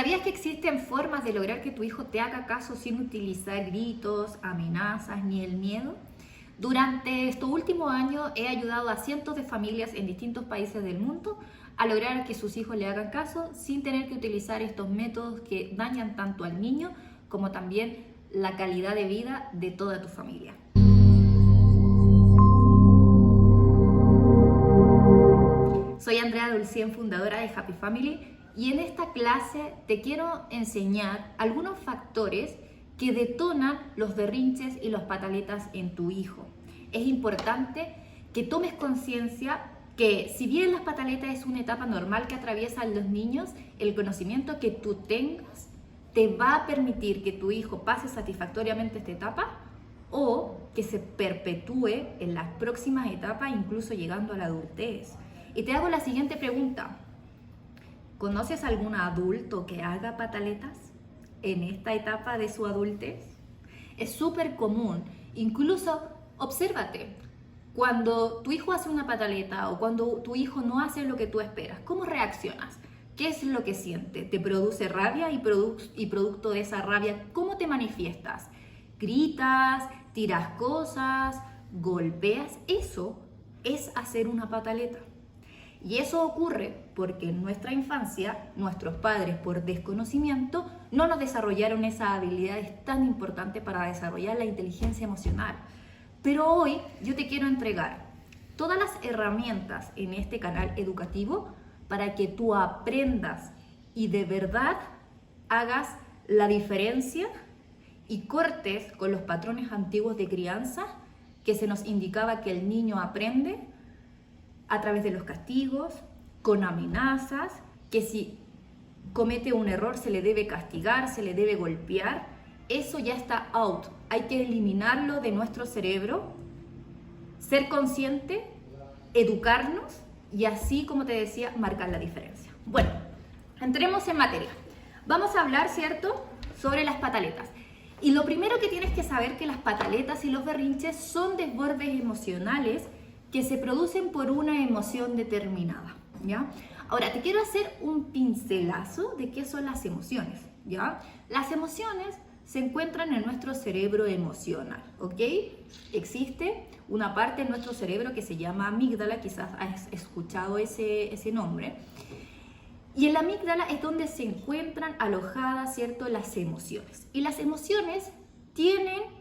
¿Sabías que existen formas de lograr que tu hijo te haga caso sin utilizar gritos, amenazas ni el miedo? Durante estos últimos años he ayudado a cientos de familias en distintos países del mundo a lograr que sus hijos le hagan caso sin tener que utilizar estos métodos que dañan tanto al niño como también la calidad de vida de toda tu familia. Soy Andrea Dulcien, fundadora de Happy Family, y en esta clase te quiero enseñar algunos factores que detonan los berrinches y las pataletas en tu hijo. Es importante que tomes conciencia que si bien las pataletas es una etapa normal que atraviesan los niños, el conocimiento que tú tengas te va a permitir que tu hijo pase satisfactoriamente esta etapa o que se perpetúe en las próximas etapas, incluso llegando a la adultez. Y te hago la siguiente pregunta. ¿Conoces algún adulto que haga pataletas en esta etapa de su adultez? Es súper común. Incluso, obsérvate, cuando tu hijo hace una pataleta o cuando tu hijo no hace lo que tú esperas, ¿cómo reaccionas? ¿Qué es lo que siente? ¿Te produce rabia? Y producto de esa rabia, ¿cómo te manifiestas? ¿Gritas? ¿Tiras cosas? ¿Golpeas? Eso es hacer una pataleta. Y eso ocurre porque en nuestra infancia, nuestros padres por desconocimiento no nos desarrollaron esas habilidades tan importantes para desarrollar la inteligencia emocional. Pero hoy yo te quiero entregar todas las herramientas en este canal educativo para que tú aprendas y de verdad hagas la diferencia y cortes con los patrones antiguos de crianza que se nos indicaba que el niño aprende a través de los castigos, con amenazas, que si comete un error se le debe castigar, se le debe golpear. Eso ya está out. Hay que eliminarlo de nuestro cerebro, ser consciente, educarnos y así, como te decía, marcar la diferencia. Bueno, entremos en materia. Vamos a hablar, ¿cierto?, sobre las pataletas. Y lo primero que tienes que saber que las pataletas y los berrinches son desbordes emocionales que se producen por una emoción determinada, ¿ya? Ahora, te quiero hacer un pincelazo de qué son las emociones, ¿ya? Las emociones se encuentran en nuestro cerebro emocional, ¿ok? Existe una parte de nuestro cerebro que se llama amígdala, quizás has escuchado ese nombre, y en la amígdala es donde se encuentran alojadas, ¿cierto?, las emociones. Y las emociones tienen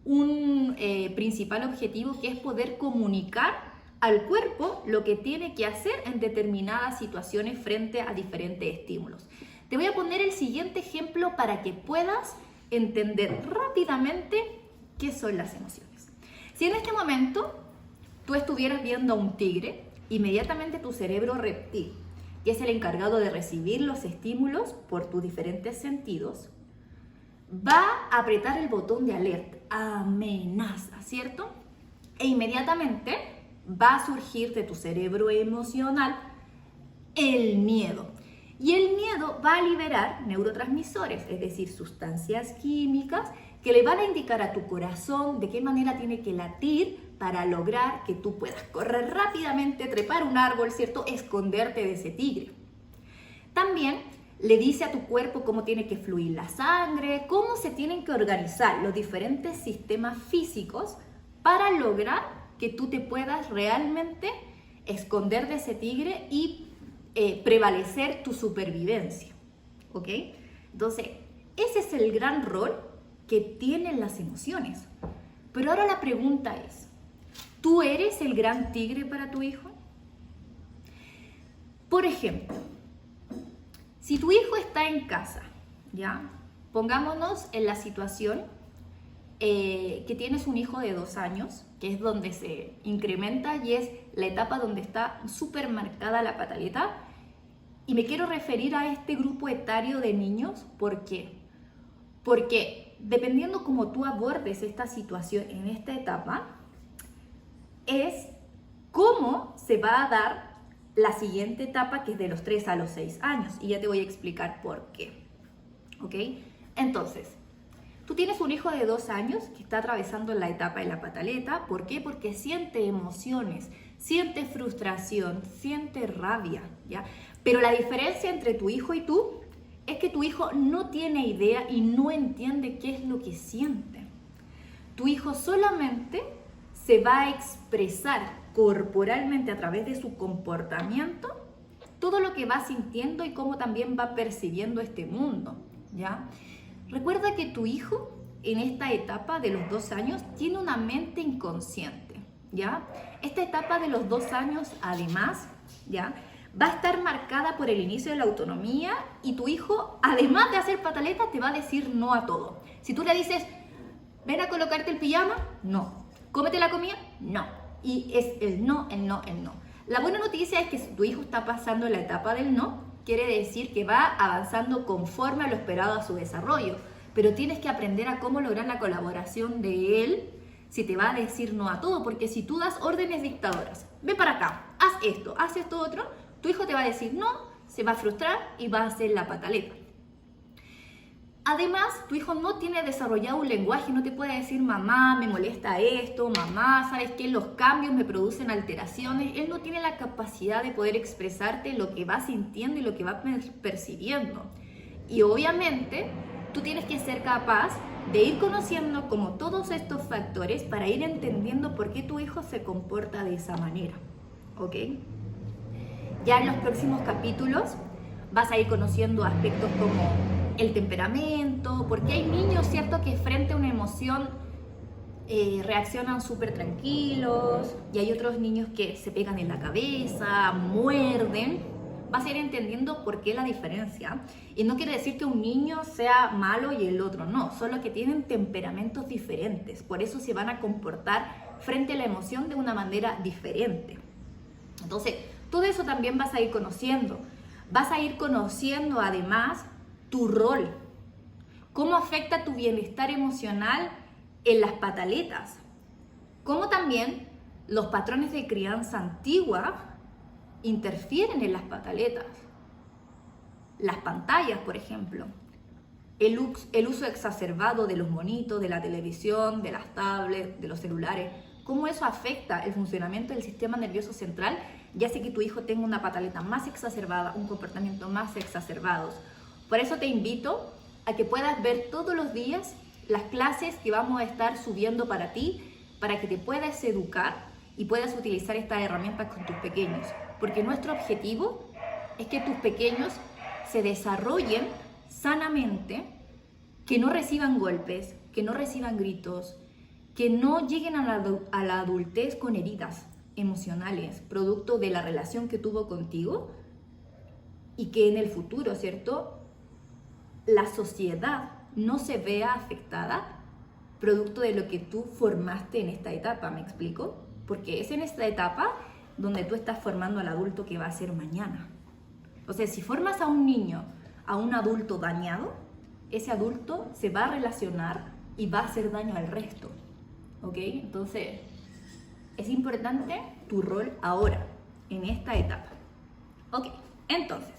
un principal objetivo que es poder comunicar al cuerpo lo que tiene que hacer en determinadas situaciones frente a diferentes estímulos. Te voy a poner el siguiente ejemplo para que puedas entender rápidamente qué son las emociones. Si en este momento tú estuvieras viendo a un tigre, inmediatamente tu cerebro reptil, que es el encargado de recibir los estímulos por tus diferentes sentidos, va a apretar el botón de alerta, amenaza, ¿cierto? E inmediatamente va a surgir de tu cerebro emocional el miedo. Y el miedo va a liberar neurotransmisores, es decir, sustancias químicas que le van a indicar a tu corazón de qué manera tiene que latir para lograr que tú puedas correr rápidamente, trepar un árbol, ¿cierto? Esconderte de ese tigre. También le dice a tu cuerpo cómo tiene que fluir la sangre, cómo se tienen que organizar los diferentes sistemas físicos para lograr que tú te puedas realmente esconder de ese tigre y prevalecer tu supervivencia, ¿ok? Entonces, ese es el gran rol que tienen las emociones. Pero ahora la pregunta es, ¿tú eres el gran tigre para tu hijo? Por ejemplo, si tu hijo está en casa, ¿ya? Pongámonos en la situación que tienes un hijo de 2 años, que es donde se incrementa y es la etapa donde está súper marcada la pataleta. Y me quiero referir a este grupo etario de niños. ¿Por qué? Porque dependiendo cómo tú abordes esta situación en esta etapa, es cómo se va a dar la siguiente etapa, que es de los 3 a los 6 años. Y ya te voy a explicar por qué. ¿Ok? Entonces, tú tienes un hijo de 2 años que está atravesando la etapa de la pataleta. ¿Por qué? Porque siente emociones, siente frustración, siente rabia, ¿ya? Pero la diferencia entre tu hijo y tú es que tu hijo no tiene idea y no entiende qué es lo que siente. Tu hijo solamente se va a expresar corporalmente a través de su comportamiento todo lo que va sintiendo y cómo también va percibiendo este mundo, ¿ya? Recuerda que tu hijo en esta etapa de los 2 años tiene una mente inconsciente, ¿ya? Esta etapa de los 2 años, además, ¿ya?, va a estar marcada por el inicio de la autonomía y tu hijo, además de hacer pataleta, te va a decir no a todo. Si tú le dices, ven a colocarte el pijama, no. Cómete la comida, no. Y es el no, el no, el no. La buena noticia es que si tu hijo está pasando la etapa del no, quiere decir que va avanzando conforme a lo esperado a su desarrollo. Pero tienes que aprender a cómo lograr la colaboración de él si te va a decir no a todo. Porque si tú das órdenes dictadoras, ven para acá, haz esto otro, tu hijo te va a decir no, se va a frustrar y va a hacer la pataleta. Además, tu hijo no tiene desarrollado un lenguaje, no te puede decir mamá, me molesta esto, mamá, ¿sabes qué? Los cambios me producen alteraciones. Él no tiene la capacidad de poder expresarte lo que va sintiendo y lo que va percibiendo. Y obviamente, tú tienes que ser capaz de ir conociendo como todos estos factores para ir entendiendo por qué tu hijo se comporta de esa manera, ¿ok? Ya en los próximos capítulos vas a ir conociendo aspectos como el temperamento, porque hay niños, ¿cierto?, que frente a una emoción reaccionan súper tranquilos, y hay otros niños que se pegan en la cabeza, muerden. Vas a ir entendiendo por qué la diferencia. Y no quiere decir que un niño sea malo y el otro no, solo que tienen temperamentos diferentes, por eso se van a comportar frente a la emoción de una manera diferente. Entonces, todo eso también vas a ir conociendo. Vas a ir conociendo además tu rol, cómo afecta tu bienestar emocional en las pataletas, cómo también los patrones de crianza antigua interfieren en las pataletas. Las pantallas, por ejemplo, el uso exacerbado de los monitos, de la televisión, de las tablets, de los celulares, cómo eso afecta el funcionamiento del sistema nervioso central y hace que tu hijo tenga una pataleta más exacerbada, un comportamiento más exacerbado. Por eso te invito a que puedas ver todos los días las clases que vamos a estar subiendo para ti, para que te puedas educar y puedas utilizar estas herramientas con tus pequeños. Porque nuestro objetivo es que tus pequeños se desarrollen sanamente, que no reciban golpes, que no reciban gritos, que no lleguen a la adultez con heridas emocionales, producto de la relación que tuvo contigo, y que en el futuro, ¿cierto?, la sociedad no se vea afectada producto de lo que tú formaste en esta etapa, ¿me explico? Porque es en esta etapa donde tú estás formando al adulto que va a ser mañana. O sea, si formas a un niño, a un adulto dañado, ese adulto se va a relacionar y va a hacer daño al resto, ¿ok? Entonces, es importante tu rol ahora, en esta etapa. Ok, entonces,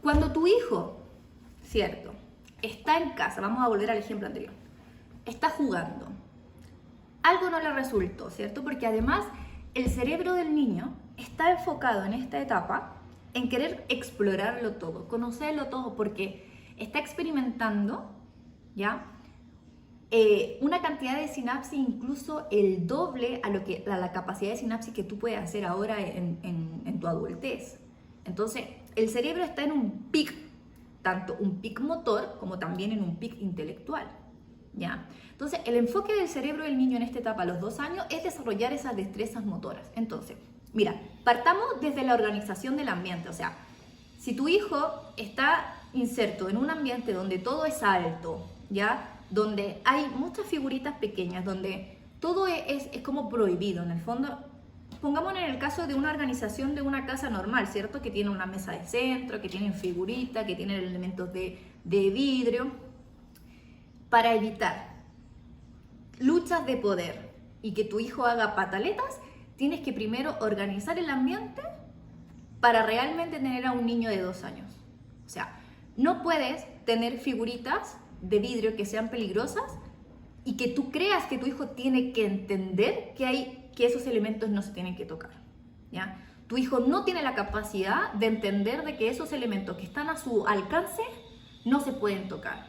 cuando tu hijo, ¿cierto?, está en casa, vamos a volver al ejemplo anterior, está jugando, algo no le resultó, ¿cierto? Porque además el cerebro del niño está enfocado en esta etapa en querer explorarlo todo, conocerlo todo, porque está experimentando, ¿ya?, una cantidad de sinapsis incluso el doble a la capacidad de sinapsis que tú puedes hacer ahora en tu adultez. Entonces, el cerebro está en un pic, tanto un pic motor como también en un pic intelectual, ¿ya? Entonces, el enfoque del cerebro del niño en esta etapa, a los 2 años, es desarrollar esas destrezas motoras. Entonces, mira, partamos desde la organización del ambiente. O sea, si tu hijo está inserto en un ambiente donde todo es alto, ¿ya?, donde hay muchas figuritas pequeñas, donde todo es como prohibido, en el fondo, pongámonos en el caso de una organización de una casa normal, ¿cierto?, que tiene una mesa de centro, que tienen figuritas, que tienen elementos de vidrio, para evitar luchas de poder y que tu hijo haga pataletas, tienes que primero organizar el ambiente para realmente tener a un niño de 2 años. O sea, no puedes tener figuritas de vidrio que sean peligrosas y que tú creas que tu hijo tiene que entender que esos elementos no se tienen que tocar, ¿ya? Tu hijo no tiene la capacidad de entender de que esos elementos que están a su alcance no se pueden tocar.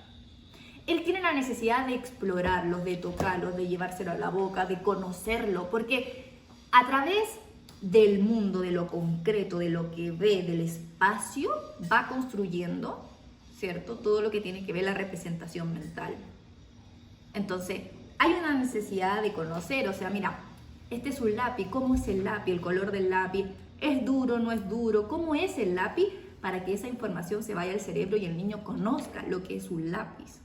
Él tiene la necesidad de explorarlos, de tocarlos, de llevárselo a la boca, de conocerlo, porque a través del mundo, de lo concreto, de lo que ve, del espacio, va construyendo, ¿cierto? Todo lo que tiene que ver la representación mental. Entonces, hay una necesidad de conocer, o sea, mira, este es un lápiz, ¿cómo es el lápiz? El color del lápiz, ¿es duro, no es duro? ¿Cómo es el lápiz? Para que esa información se vaya al cerebro y el niño conozca lo que es un lápiz.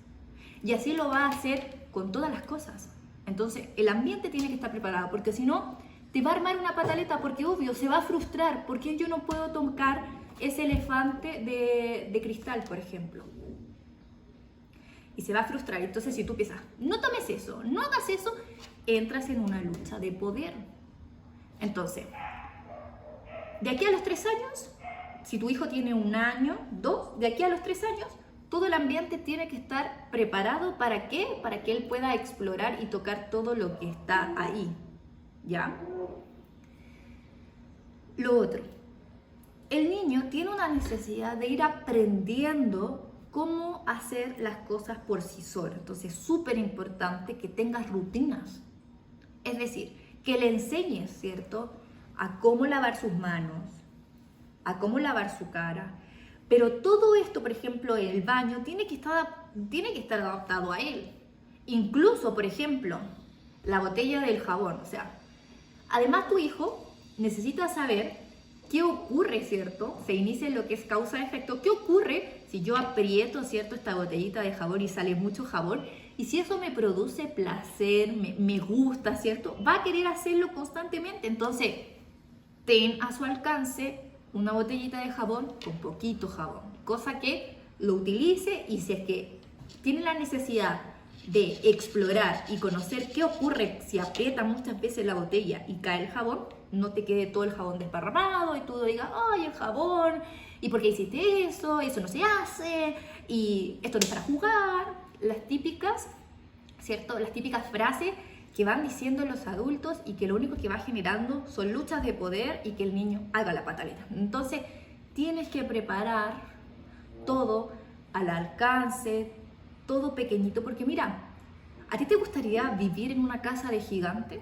Y así lo va a hacer con todas las cosas. Entonces, el ambiente tiene que estar preparado, porque si no, te va a armar una pataleta, porque obvio, se va a frustrar, porque yo no puedo tocar ese elefante de cristal, por ejemplo. Y se va a frustrar. Entonces, si tú piensas, no tomes eso, no hagas eso, entras en una lucha de poder. Entonces, de aquí a los 3 años, si tu hijo tiene 1 año, 2, de aquí a los 3 años, todo el ambiente tiene que estar preparado. ¿Para qué? Para que él pueda explorar y tocar todo lo que está ahí. ¿Ya? Lo otro, el niño tiene una necesidad de ir aprendiendo cómo hacer las cosas por sí solo. Entonces es súper importante que tengas rutinas. Es decir, que le enseñes, ¿cierto?, a cómo lavar sus manos, a cómo lavar su cara. Pero todo esto, por ejemplo, el baño, tiene que estar adaptado a él. Incluso, por ejemplo, la botella del jabón. O sea, además tu hijo necesita saber qué ocurre, ¿cierto? Se inicia lo que es causa-efecto. ¿Qué ocurre si yo aprieto, ¿cierto?, esta botellita de jabón y sale mucho jabón? Y si eso me produce placer, me gusta, ¿cierto? Va a querer hacerlo constantemente. Entonces, ten a su alcance una botellita de jabón con poquito jabón. Cosa que lo utilice, y si es que tiene la necesidad de explorar y conocer qué ocurre si aprieta muchas veces la botella y cae el jabón, no te quede todo el jabón desparramado y tú digas, ¡ay, el jabón! ¿Y por qué hiciste eso? Eso no se hace, y esto no es para jugar. Las típicas, ¿cierto? Las típicas frases que van diciendo los adultos y que lo único que va generando son luchas de poder y que el niño haga la pataleta. Entonces, tienes que preparar todo al alcance, todo pequeñito, porque mira, ¿a ti te gustaría vivir en una casa de gigantes?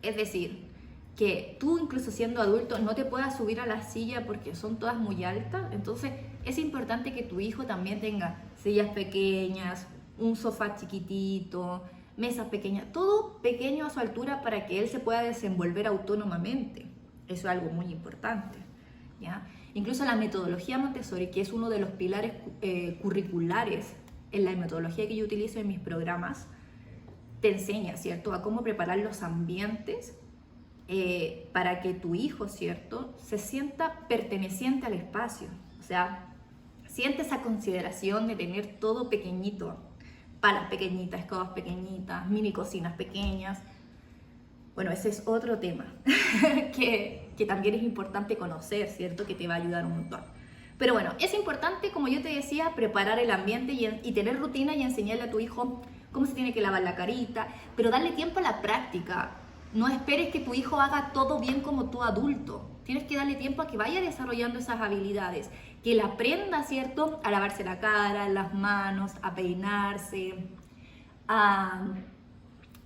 Es decir, que tú incluso siendo adulto no te puedas subir a la silla porque son todas muy altas. Entonces es importante que tu hijo también tenga sillas pequeñas, un sofá chiquitito, mesas pequeñas, todo pequeño a su altura para que él se pueda desenvolver autónomamente. Eso es algo muy importante, ¿ya? Incluso la metodología Montessori, que es uno de los pilares curriculares en la metodología que yo utilizo en mis programas, te enseña, ¿cierto?, a cómo preparar los ambientes para que tu hijo, ¿cierto?, se sienta perteneciente al espacio. O sea, siente esa consideración de tener todo pequeñito, palas pequeñitas, escobas pequeñitas, mini cocinas pequeñas. Bueno, ese es otro tema que también es importante conocer, ¿cierto?, que te va a ayudar un montón. Pero bueno, es importante, como yo te decía, preparar el ambiente y tener rutina y enseñarle a tu hijo cómo se tiene que lavar la carita, pero darle tiempo a la práctica. No esperes que tu hijo haga todo bien como tú adulto. Tienes que darle tiempo a que vaya desarrollando esas habilidades, que él aprenda, ¿cierto?, a lavarse la cara, las manos, a peinarse, a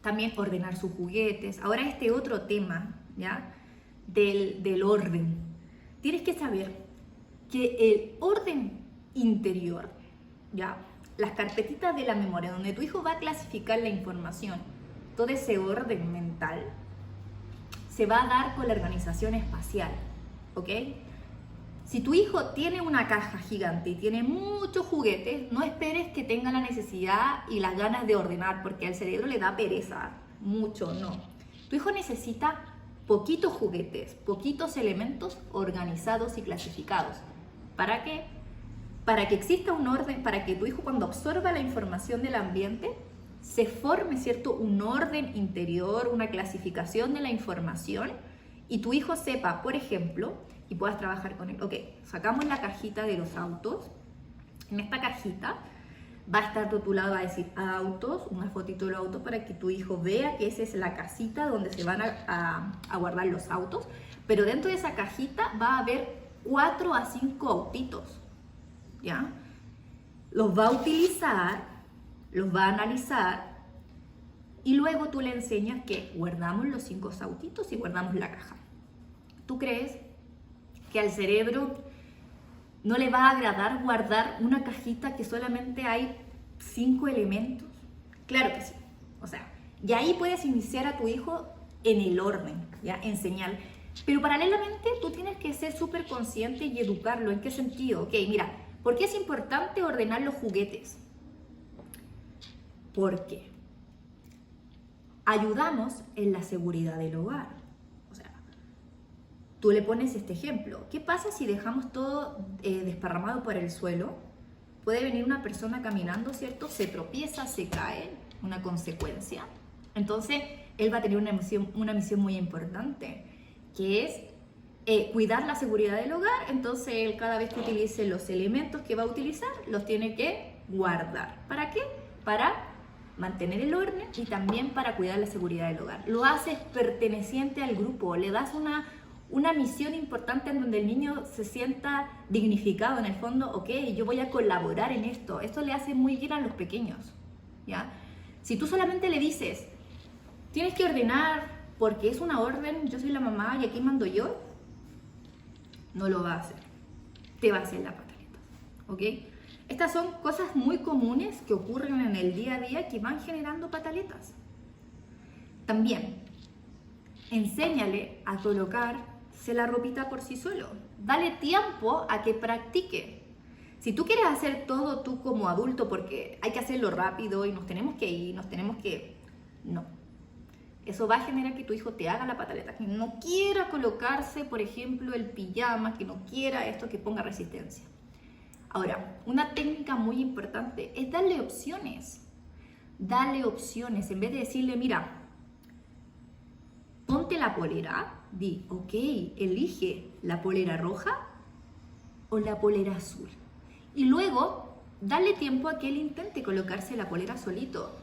también ordenar sus juguetes. Ahora este otro tema, ¿ya?, del orden. Tienes que saber que el orden interior, ¿ya?, las carpetitas de la memoria, donde tu hijo va a clasificar la información, todo ese orden mental, se va a dar con la organización espacial, ¿ok? Si tu hijo tiene una caja gigante y tiene muchos juguetes, no esperes que tenga la necesidad y las ganas de ordenar, porque al cerebro le da pereza, mucho, no. Tu hijo necesita poquitos juguetes, poquitos elementos organizados y clasificados. ¿Para qué? Para que exista un orden, para que tu hijo, cuando absorba la información del ambiente, se forme, ¿cierto?, un orden interior, una clasificación de la información, y tu hijo sepa, por ejemplo, y puedas trabajar con él. Ok, sacamos la cajita de los autos. En esta cajita Va a estar rotulado, va a decir autos, una fotito de los autos para que tu hijo vea que esa es la casita donde se van a guardar los autos. Pero dentro de esa cajita va a haber 4 a 5 autitos, ¿ya? Los va a utilizar, los va a analizar y luego tú le enseñas que guardamos los 5 autitos y guardamos la caja. ¿Tú crees que al cerebro no le va a agradar guardar una cajita que solamente hay 5 elementos? Claro que sí. O sea, y ahí puedes iniciar a tu hijo en el orden, ¿ya? Enseñar. Pero paralelamente tú tienes que ser súper consciente y educarlo. ¿En qué sentido? Ok, mira, ¿por qué es importante ordenar los juguetes? Porque ayudamos en la seguridad del hogar. O sea, tú le pones este ejemplo. ¿Qué pasa si dejamos todo desparramado por el suelo? Puede venir una persona caminando, ¿cierto? Se tropieza, se cae, una consecuencia. Entonces, él va a tener una misión muy importante, que es cuidar la seguridad del hogar. Entonces, él cada vez que utilice los elementos que va a utilizar, los tiene que guardar. ¿Para qué? Para mantener el orden y también para cuidar la seguridad del hogar. Lo haces perteneciente al grupo, le das una misión importante en donde el niño se sienta dignificado en el fondo. Ok, yo voy a colaborar en esto. Esto le hace muy bien a los pequeños, ¿ya? Si tú solamente le dices, tienes que ordenar porque es una orden, yo soy la mamá y aquí mando yo, no lo va a hacer. Te va a hacer la pataleta, ¿ok? Estas son cosas muy comunes que ocurren en el día a día que van generando pataletas. También, enséñale a colocarse la ropita por sí solo. Dale tiempo a que practique. Si tú quieres hacer todo tú como adulto porque hay que hacerlo rápido y nos tenemos que ir, no. Eso va a generar que tu hijo te haga la pataleta, que no quiera colocarse, por ejemplo, el pijama, que no quiera esto, que ponga resistencia. Ahora, una técnica muy importante es darle opciones. Dale opciones. En vez de decirle, mira, ponte la polera, di, ok, elige la polera roja o la polera azul. Y luego, dale tiempo a que él intente colocarse la polera solito.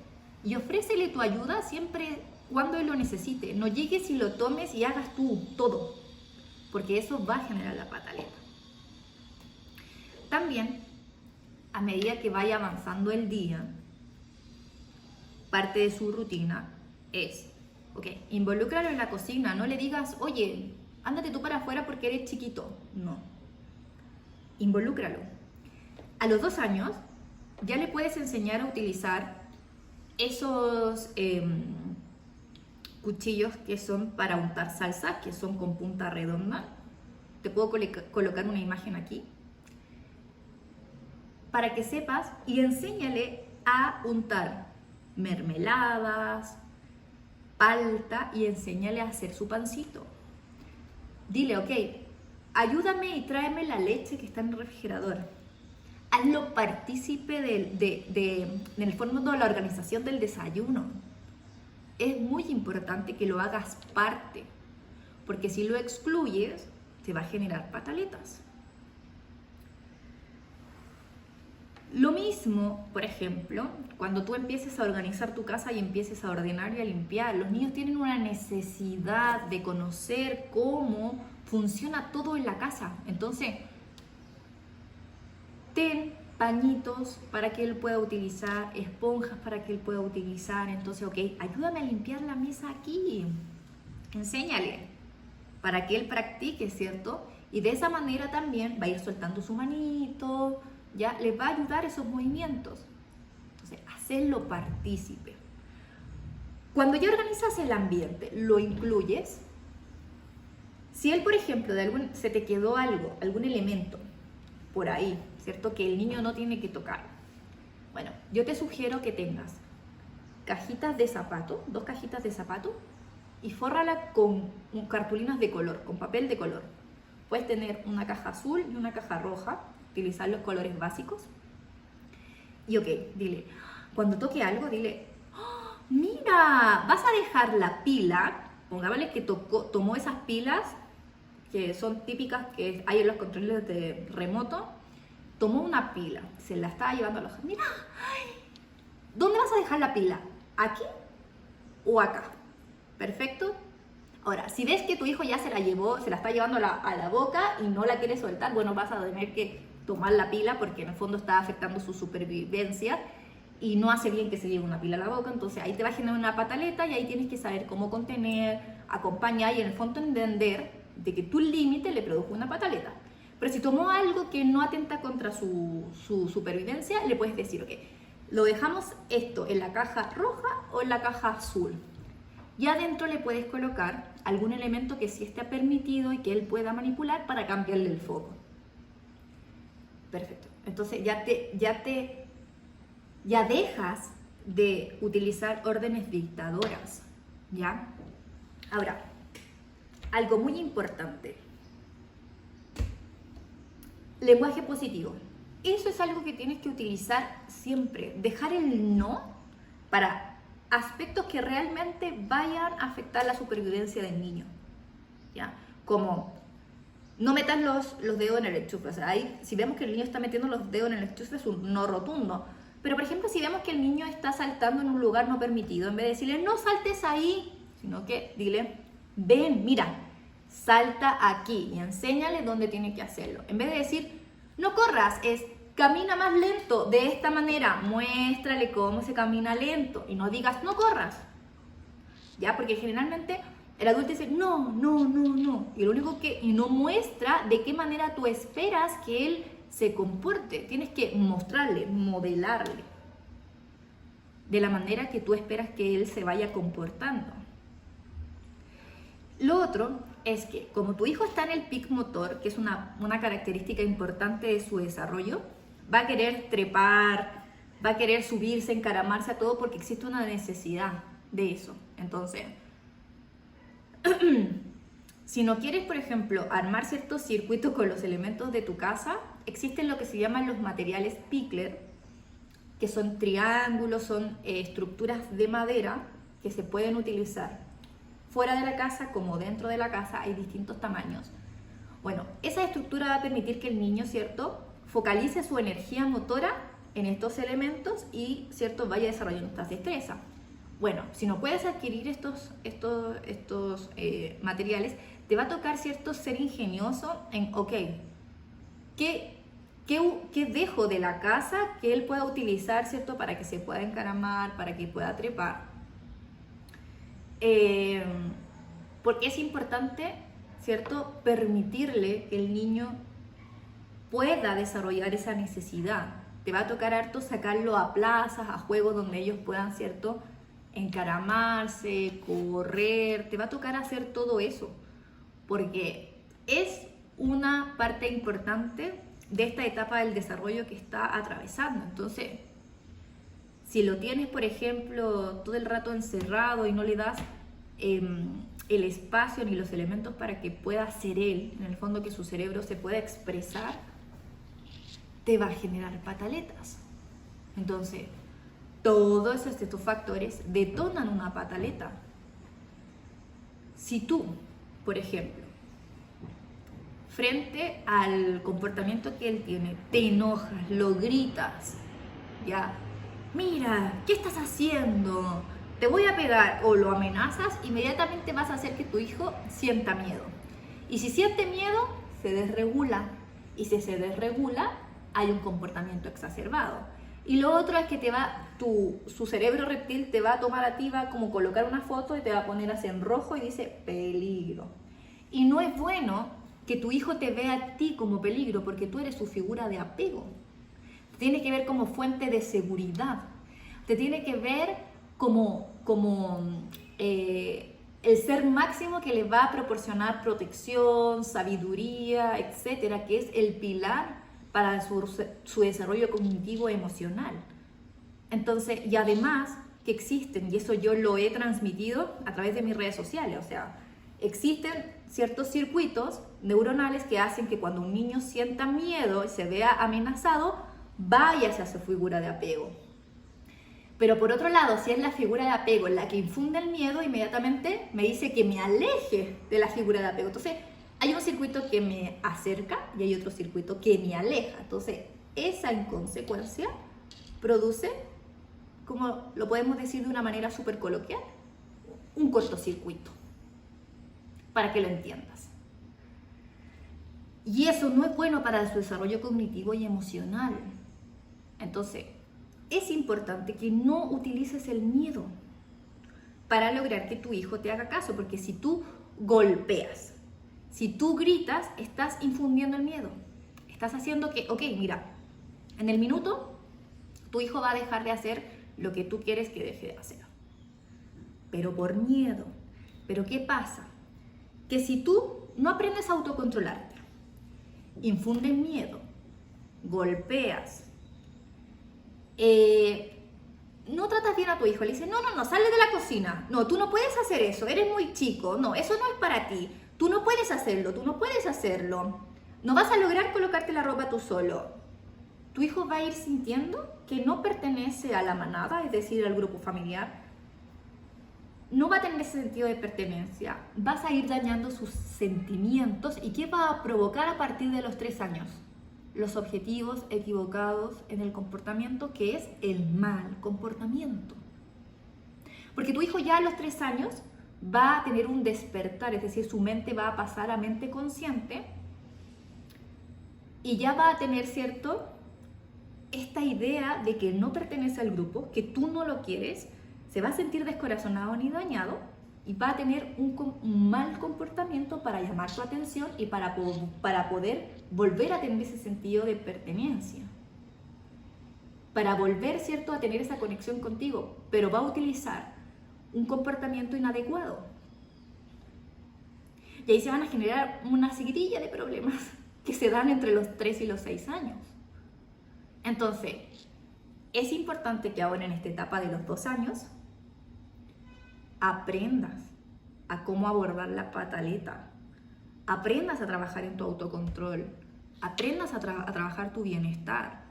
Y ofrécele tu ayuda siempre cuando él lo necesite. No llegues y lo tomes y hagas tú todo, porque eso va a generar la pataleta. También, a medida que vaya avanzando el día, parte de su rutina es, ok, involúcralo en la cocina. No le digas, oye, ándate tú para afuera porque eres chiquito. No. Involúcralo. A los 2 años, ya le puedes enseñar a utilizar esos cuchillos que son para untar salsa, que son con punta redonda. Te puedo colocar una imagen aquí, para que sepas, y enséñale a untar mermeladas, palta, y enséñale a hacer su pancito. Dile, ok, ayúdame y tráeme la leche que está en el refrigerador. Hazlo partícipe en el fondo de la organización del desayuno. Es muy importante que lo hagas parte, porque si lo excluyes, te va a generar pataletas. Lo mismo, por ejemplo, cuando tú empieces a organizar tu casa y empieces a ordenar y a limpiar, los niños tienen una necesidad de conocer cómo funciona todo en la casa. Entonces, ten pañitos para que él pueda utilizar, esponjas para que él pueda utilizar. Entonces, ok, ayúdame a limpiar la mesa aquí. Enséñale para que él practique, ¿cierto? Y de esa manera también va a ir soltando su manito, ya les va a ayudar esos movimientos. Entonces, hacerlo partícipe. Cuando ya organizas el ambiente, lo incluyes. Si él, por ejemplo, se te quedó algún elemento por ahí, ¿cierto? Que el niño no tiene que tocar. Bueno, yo te sugiero que tengas cajitas de zapato, 2 cajitas de zapato, y fórrala con cartulinas de color, con papel de color. Puedes tener una caja azul y una caja roja, utilizar los colores básicos. Y ok, dile, cuando toque algo, dile, ¡oh, mira, vas a dejar la pila! Pongámosle que tomó esas pilas que son típicas que hay en los controles de remoto, tomó una pila, se la estaba llevando a la hoja. Mira, ¿dónde vas a dejar la pila? ¿Aquí o acá? Perfecto. Ahora, si ves que tu hijo ya se la llevó, se la está llevando a la boca y no la quiere soltar, bueno, vas a tener que tomar la pila porque en el fondo está afectando su supervivencia y no hace bien que se lleve una pila a la boca. Entonces ahí te va a generar una pataleta y ahí tienes que saber cómo contener, acompañar y en el fondo entender de que tu límite le produjo una pataleta. Pero si tomó algo que no atenta contra su supervivencia, le puedes decir, ok, lo dejamos esto en la caja roja o en la caja azul. Y adentro le puedes colocar algún elemento que sí esté permitido y que él pueda manipular para cambiarle el foco. Perfecto. Entonces ya dejas de utilizar órdenes dictadoras, ¿ya? Ahora, algo muy importante. Lenguaje positivo. Eso es algo que tienes que utilizar siempre. Dejar el no para aspectos que realmente vayan a afectar la supervivencia del niño, ¿ya? Como no metas los dedos en el enchufe. O sea, ahí, si vemos que el niño está metiendo los dedos en el enchufe, es un no rotundo. Pero, por ejemplo, si vemos que el niño está saltando en un lugar no permitido, en vez de decirle, no saltes ahí, sino que dile, ven, mira, salta aquí y enséñale dónde tiene que hacerlo. En vez de decir, no corras, es camina más lento, de esta manera, muéstrale cómo se camina lento y no digas, no corras. ¿Ya? Porque generalmente el adulto dice, no, y lo único y no muestra de qué manera tú esperas que él se comporte. Tienes que mostrarle, modelarle de la manera que tú esperas que él se vaya comportando. Lo otro es que como tu hijo está en el pic motor, que es una característica importante de su desarrollo, va a querer trepar, va a querer subirse, encaramarse a todo porque existe una necesidad de eso. Entonces, si no quieres, por ejemplo, armar ciertos circuitos con los elementos de tu casa, existen lo que se llaman los materiales Pickler, que son triángulos, son estructuras de madera que se pueden utilizar fuera de la casa como dentro de la casa. Hay distintos tamaños. Bueno, esa estructura va a permitir que el niño, ¿cierto?, focalice su energía motora en estos elementos y, ¿cierto?, vaya desarrollando estas destrezas. Bueno, si no puedes adquirir estos materiales, te va a tocar, ¿cierto?, ser ingenioso en, ok, ¿qué dejo de la casa que él pueda utilizar, ¿cierto?, para que se pueda encaramar, para que pueda trepar? Porque es importante, ¿cierto?, permitirle que el niño pueda desarrollar esa necesidad. Te va a tocar harto sacarlo a plazas, a juegos donde ellos puedan, ¿cierto?, encaramarse, correr. Te va a tocar hacer todo eso, porque es una parte importante de esta etapa del desarrollo que está atravesando. Entonces, si lo tienes, por ejemplo, todo el rato encerrado y no le das el espacio ni los elementos para que pueda ser él, en el fondo que su cerebro se pueda expresar, te va a generar pataletas. Entonces, todos estos factores detonan una pataleta. Si tú, por ejemplo, frente al comportamiento que él tiene, te enojas, lo gritas, ya, mira, ¿qué estás haciendo? Te voy a pegar, o lo amenazas, inmediatamente vas a hacer que tu hijo sienta miedo. Y si siente miedo, se desregula. Y si se desregula, hay un comportamiento exacerbado. Y lo otro es que su cerebro reptil te va a tomar a ti, va a como colocar una foto y te va a poner así en rojo y dice peligro. Y no es bueno que tu hijo te vea a ti como peligro porque tú eres su figura de apego. Te tiene que ver como fuente de seguridad. Te tiene que ver como el ser máximo que le va a proporcionar protección, sabiduría, etcétera, que es el pilar para su desarrollo cognitivo emocional. Entonces, y además que existen, y eso yo lo he transmitido a través de mis redes sociales, o sea, existen ciertos circuitos neuronales que hacen que cuando un niño sienta miedo y se vea amenazado, vaya hacia su figura de apego. Pero por otro lado, si es la figura de apego la que infunde el miedo, inmediatamente me dice que me aleje de la figura de apego. Entonces, hay un circuito que me acerca y hay otro circuito que me aleja. Entonces, esa en consecuencia produce, como lo podemos decir de una manera súper coloquial, un cortocircuito, para que lo entiendas. Y eso no es bueno para su desarrollo cognitivo y emocional. Entonces, es importante que no utilices el miedo para lograr que tu hijo te haga caso, porque si tú golpeas, si tú gritas, estás infundiendo el miedo. Estás haciendo que, ok, mira, en el minuto tu hijo va a dejar de hacer lo que tú quieres que deje de hacer. Pero por miedo. ¿Pero qué pasa? Que si tú no aprendes a autocontrolarte, infundes miedo, golpeas, no tratas bien a tu hijo, le dices, no, sale de la cocina, no, tú no puedes hacer eso, eres muy chico, no, eso no es para ti, tú no puedes hacerlo, no vas a lograr colocarte la ropa tú solo. Tu hijo va a ir sintiendo que no pertenece a la manada, es decir, al grupo familiar, no va a tener ese sentido de pertenencia, vas a ir dañando sus sentimientos. ¿Y qué va a provocar a partir de los 3 años? Los objetivos equivocados en el comportamiento, que es el mal comportamiento. Porque tu hijo ya a los 3 años va a tener un despertar, es decir, su mente va a pasar a mente consciente y ya va a tener, ¿cierto?, esta idea de que no pertenece al grupo, que tú no lo quieres, se va a sentir descorazonado ni dañado y va a tener un mal comportamiento para llamar tu atención y para poder volver a tener ese sentido de pertenencia. Para volver, ¿cierto?, a tener esa conexión contigo, pero va a utilizar un comportamiento inadecuado. Y ahí se van a generar una seguidilla de problemas que se dan entre los 3 y los 6 años. Entonces, es importante que ahora en esta etapa de los 2 años aprendas a cómo abordar la pataleta, aprendas a trabajar en tu autocontrol, aprendas a trabajar tu bienestar.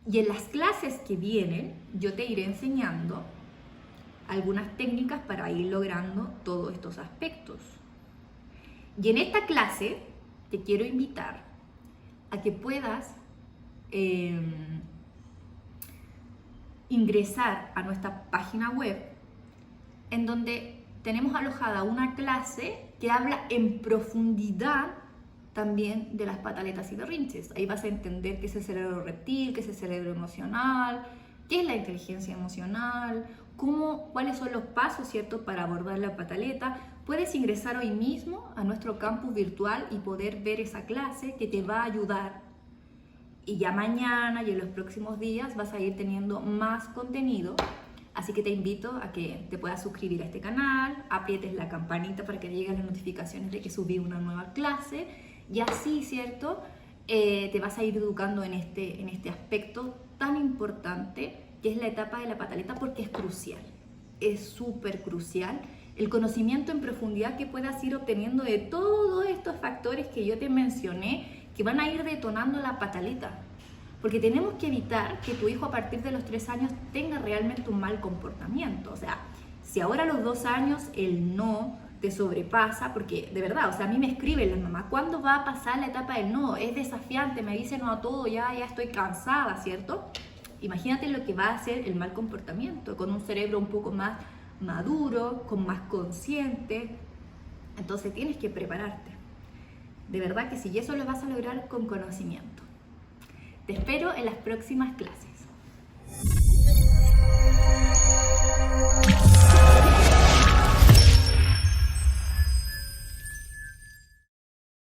Y en las clases que vienen, yo te iré enseñando algunas técnicas para ir logrando todos estos aspectos. Y en esta clase te quiero invitar a que puedas ingresar a nuestra página web, en donde tenemos alojada una clase que habla en profundidad también de las pataletas y berrinches. Ahí vas a entender qué es el cerebro reptil, qué es el cerebro emocional, qué es la inteligencia emocional, cuáles son los pasos, ¿cierto?, para abordar la pataleta. Puedes ingresar hoy mismo a nuestro campus virtual y poder ver esa clase que te va a ayudar. Y ya mañana y en los próximos días vas a ir teniendo más contenido. Así que te invito a que te puedas suscribir a este canal, aprietes la campanita para que te lleguen las notificaciones de que subí una nueva clase. Y así, ¿cierto?, te vas a ir educando en este aspecto tan importante que es la etapa de la pataleta, porque es crucial. Es súper crucial el conocimiento en profundidad que puedas ir obteniendo de todos estos factores que yo te mencioné, que van a ir detonando la pataleta. Porque tenemos que evitar que tu hijo a partir de los 3 años tenga realmente un mal comportamiento. O sea, si ahora a los 2 años el no te sobrepasa, porque de verdad, o sea, a mí me escriben las mamás, ¿cuándo va a pasar la etapa del no? Es desafiante, me dice no a todo, ya estoy cansada, ¿cierto? Imagínate lo que va a hacer el mal comportamiento, con un cerebro un poco más maduro, con más consciente. Entonces tienes que prepararte. De verdad que sí, y eso lo vas a lograr con conocimiento. Te espero en las próximas clases.